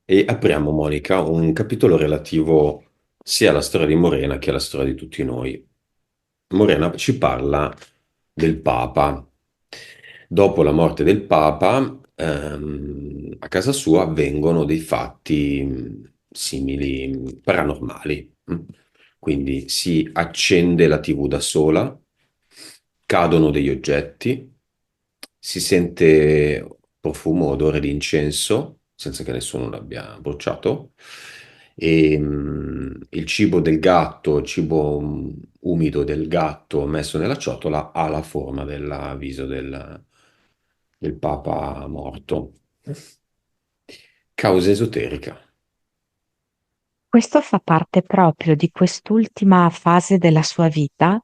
E apriamo, Monica, un capitolo relativo sia alla storia di Morena che alla storia di tutti noi. Morena ci parla del Papa. Dopo la morte del Papa, a casa sua avvengono dei fatti simili, paranormali. Quindi si accende la TV da sola, cadono degli oggetti, si sente profumo, odore di incenso, senza che nessuno l'abbia bruciato, e il cibo del gatto, il cibo umido del gatto messo nella ciotola ha la forma del viso del Papa morto. Causa esoterica. Questo fa parte proprio di quest'ultima fase della sua vita,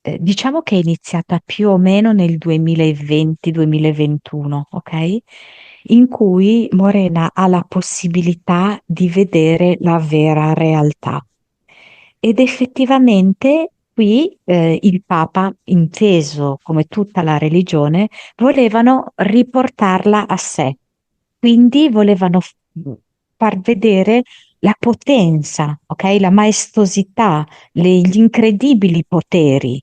diciamo che è iniziata più o meno nel 2020-2021, ok? In cui Morena ha la possibilità di vedere la vera realtà. Ed effettivamente qui il Papa, inteso come tutta la religione, volevano riportarla a sé. Quindi volevano far vedere la potenza, ok? La maestosità, gli incredibili poteri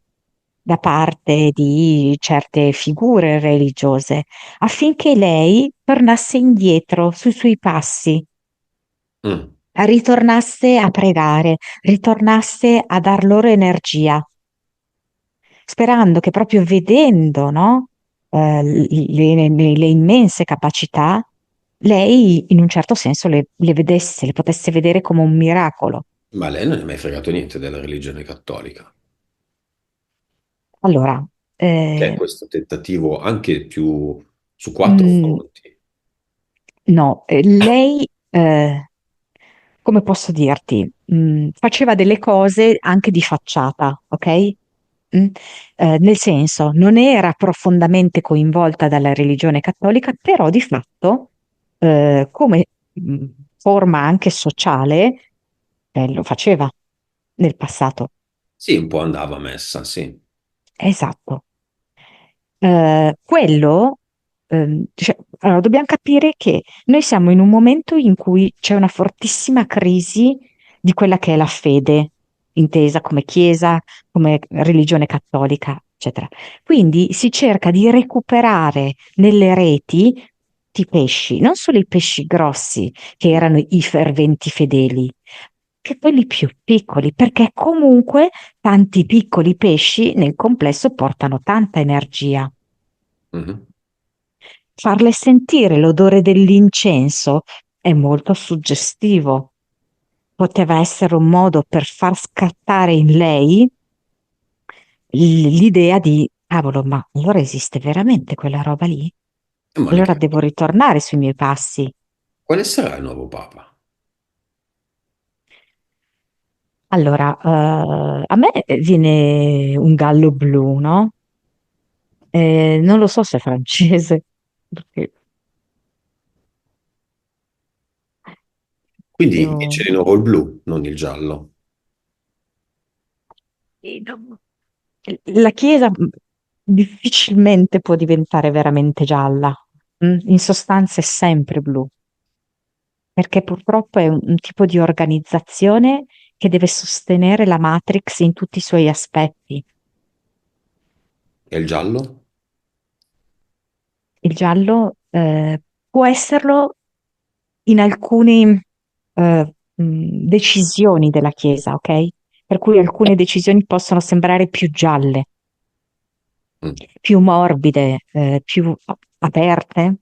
da parte di certe figure religiose, affinché lei tornasse indietro sui suoi passi, Mm. ritornasse a pregare, ritornasse a dar loro energia, sperando che proprio vedendo, no, le immense capacità, lei in un certo senso le vedesse, le potesse vedere come un miracolo. Ma lei non ne ha mai fregato niente della religione cattolica. Allora, Che è eh, questo tentativo anche più su quattro mm, fronti. no, lei, come posso dirti, faceva delle cose anche di facciata, ok? Mm? Nel senso, non era profondamente coinvolta dalla religione cattolica, però di fatto, come forma anche sociale, lo faceva nel passato. Sì, un po' andava messa, sì. Esatto. Quello, cioè, allora, dobbiamo capire che noi siamo in un momento in cui c'è una fortissima crisi di quella che è la fede, intesa come Chiesa, come religione cattolica, eccetera. Quindi si cerca di recuperare nelle reti i pesci, non solo i pesci grossi, che erano i ferventi fedeli, che quelli più piccoli, perché comunque tanti piccoli pesci nel complesso portano tanta energia. Mhm. Farle sentire l'odore dell'incenso è molto suggestivo. Poteva essere un modo per far scattare in lei l'idea di, cavolo, ma allora esiste veramente quella roba lì? Allora Monica, devo ritornare sui miei passi. quale sarà il nuovo Papa? Allora, a me viene un gallo blu, no? Non lo so se è francese, perché Quindi io... vince di nuovo il blu, non il giallo. La Chiesa difficilmente può diventare veramente gialla. In sostanza è sempre blu, perché purtroppo è un tipo di organizzazione che deve sostenere la Matrix in tutti i suoi aspetti. E il giallo? Il giallo può esserlo in alcune decisioni della Chiesa, ok? Per cui alcune decisioni possono sembrare più gialle, Mm. più morbide, più aperte,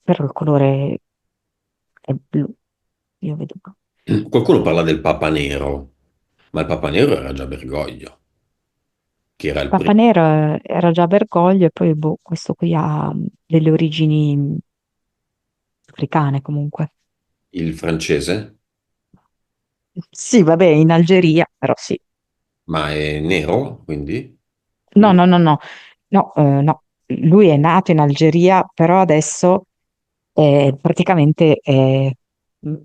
però il colore è blu, io vedo. Qualcuno parla del Papa Nero, ma il Papa Nero era già Bergoglio, che era il Papa primo. Nero era già Bergoglio e poi boh, questo qui ha delle origini africane comunque. Il francese, Sì, vabbè, in Algeria, però sì. ma è nero, quindi? No, no, no, no, no, no. Lui è nato in Algeria, però adesso praticamente è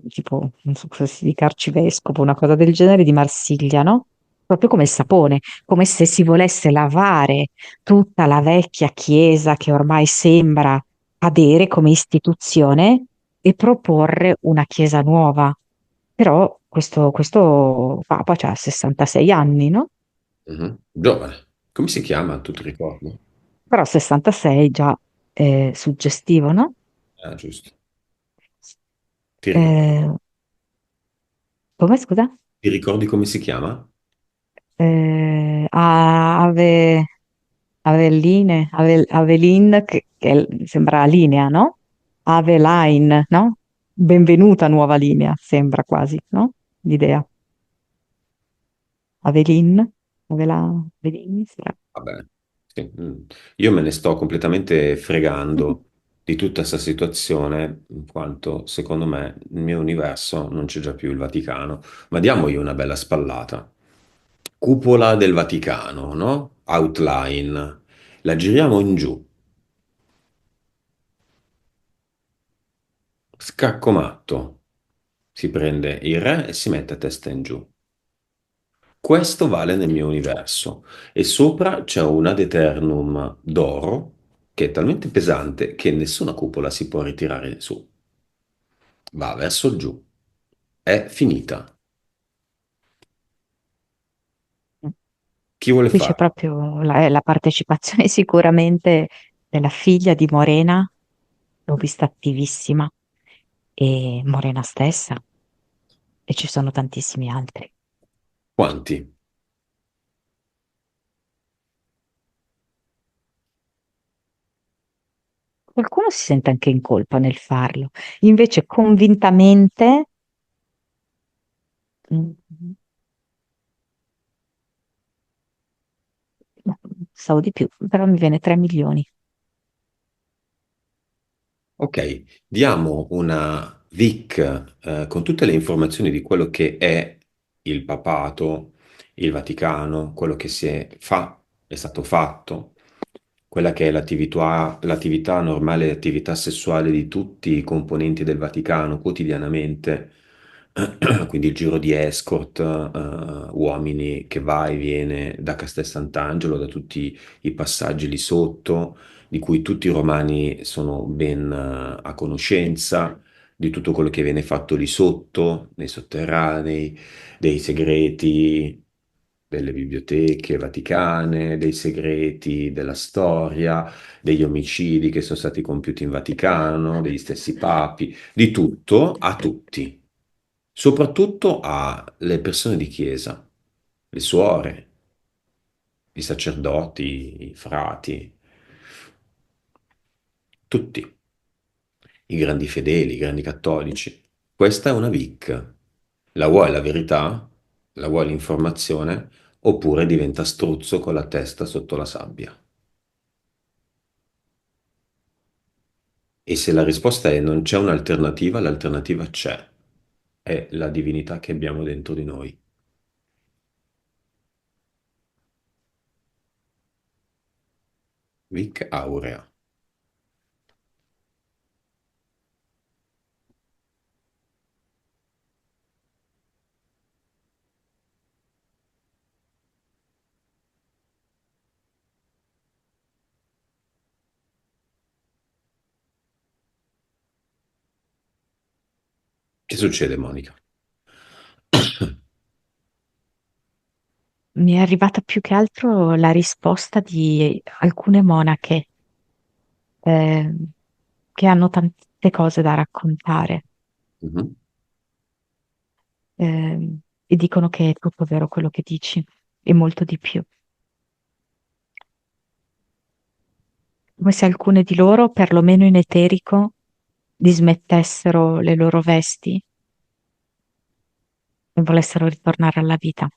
tipo, non so cosa si dica, arcivescovo, una cosa del genere di Marsiglia, no? Proprio come il sapone, come se si volesse lavare tutta la vecchia chiesa che ormai sembra cadere come istituzione e proporre una chiesa nuova. Però questo Papa ha 66 anni, no? Mhm. Giovane. Come si chiama? Tu ti ricordi? Però 66 già è suggestivo, no? Ah, giusto. Ti ricordi, Eh, come scusa? ti ricordi come si chiama? Ave, Avelin, sembra linea, no? Aveline, no? Benvenuta nuova linea, sembra quasi, no? L'idea. Avelin, Avelin, sì. Vabbè, sì. Io me ne sto completamente fregando di tutta questa situazione, in quanto secondo me nel mio universo non c'è già più il Vaticano. Ma diamogli una bella spallata. Cupola del Vaticano, no? Outline. La giriamo in giù. Scacco matto. Si prende il re e si mette a testa in giù. Questo vale nel mio universo. E sopra c'è una ad Eternum d'oro che è talmente pesante che nessuna cupola si può ritirare su. Va verso il giù. È finita. Chi vuole Qui c'è farlo? proprio la partecipazione sicuramente della figlia di Morena, l'ho vista attivissima, e Morena stessa, e ci sono tantissimi altri. Quanti? Qualcuno si sente anche in colpa nel farlo, invece convintamente, mm, no, so di più, però mi viene 3 milioni. Ok, diamo una VIC con tutte le informazioni di quello che è il papato, il Vaticano, quello che è stato fatto, quella che è l'attività normale, l'attività sessuale di tutti i componenti del Vaticano quotidianamente, quindi il giro di escort, uomini che va e viene da Castel Sant'Angelo, da tutti i passaggi lì sotto di cui tutti i romani sono ben a conoscenza, di tutto quello che viene fatto lì sotto, nei sotterranei, dei segreti delle biblioteche vaticane, dei segreti della storia, degli omicidi che sono stati compiuti in Vaticano, degli stessi papi, di tutto a tutti, soprattutto alle persone di chiesa, le suore, i sacerdoti, i frati, tutti. I grandi fedeli, i grandi cattolici. Questa è una VIC. La vuoi la verità? La vuoi l'informazione? Oppure diventa struzzo con la testa sotto la sabbia? E se la risposta è non c'è un'alternativa, l'alternativa c'è. È la divinità che abbiamo dentro di noi. Vic Aurea. Che succede, Monica? Mi è arrivata più che altro la risposta di alcune monache eh, che hanno tante cose da raccontare, Mhm. e dicono che è tutto vero quello che dici e molto di più. Come se alcune di loro, perlomeno in eterico, dismettessero le loro vesti e volessero ritornare alla vita.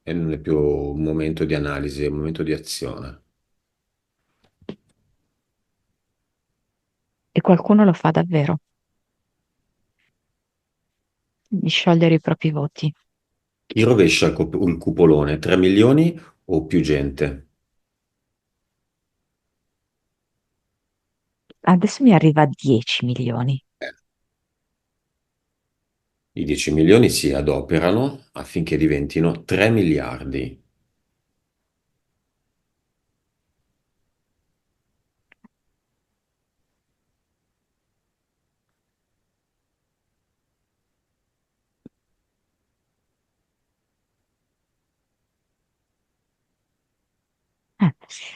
E non è più un momento di analisi, è un momento di azione. E qualcuno lo fa davvero, di sciogliere i propri voti. Chi rovescia il cupolone? 3 milioni o più gente? Adesso mi arriva a 10 milioni. I 10 milioni si adoperano affinché diventino 3 miliardi.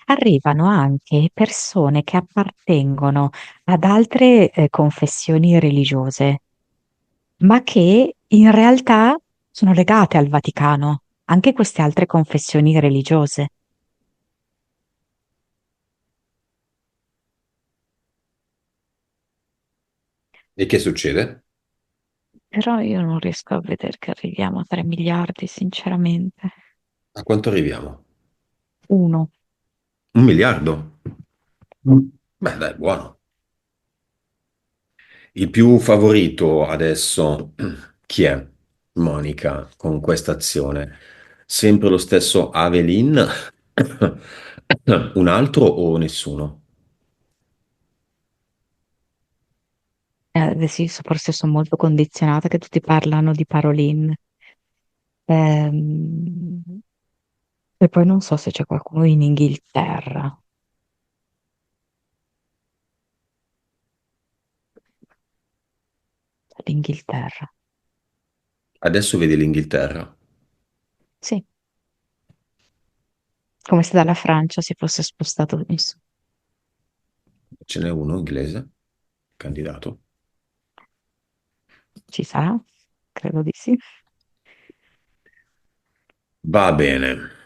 arrivano anche persone che appartengono ad altre confessioni religiose, ma che in realtà sono legate al Vaticano, anche queste altre confessioni religiose. E che succede? Però io non riesco a vedere che arriviamo a 3 miliardi, sinceramente. A quanto arriviamo? Uno. 1 miliardo? Beh, dai, buono. Il più favorito adesso, chi è? Monica, con questa azione. Sempre lo stesso Avelin? Un altro o nessuno? Sì, forse sono molto condizionata che tutti parlano di Parolin. Ehm, e poi non so se c'è qualcuno in Inghilterra. L'Inghilterra. Adesso vedi l'Inghilterra. Sì, come se dalla Francia si fosse spostato in su. Ce n'è uno inglese, candidato. Ci sarà? Credo di sì. Va bene.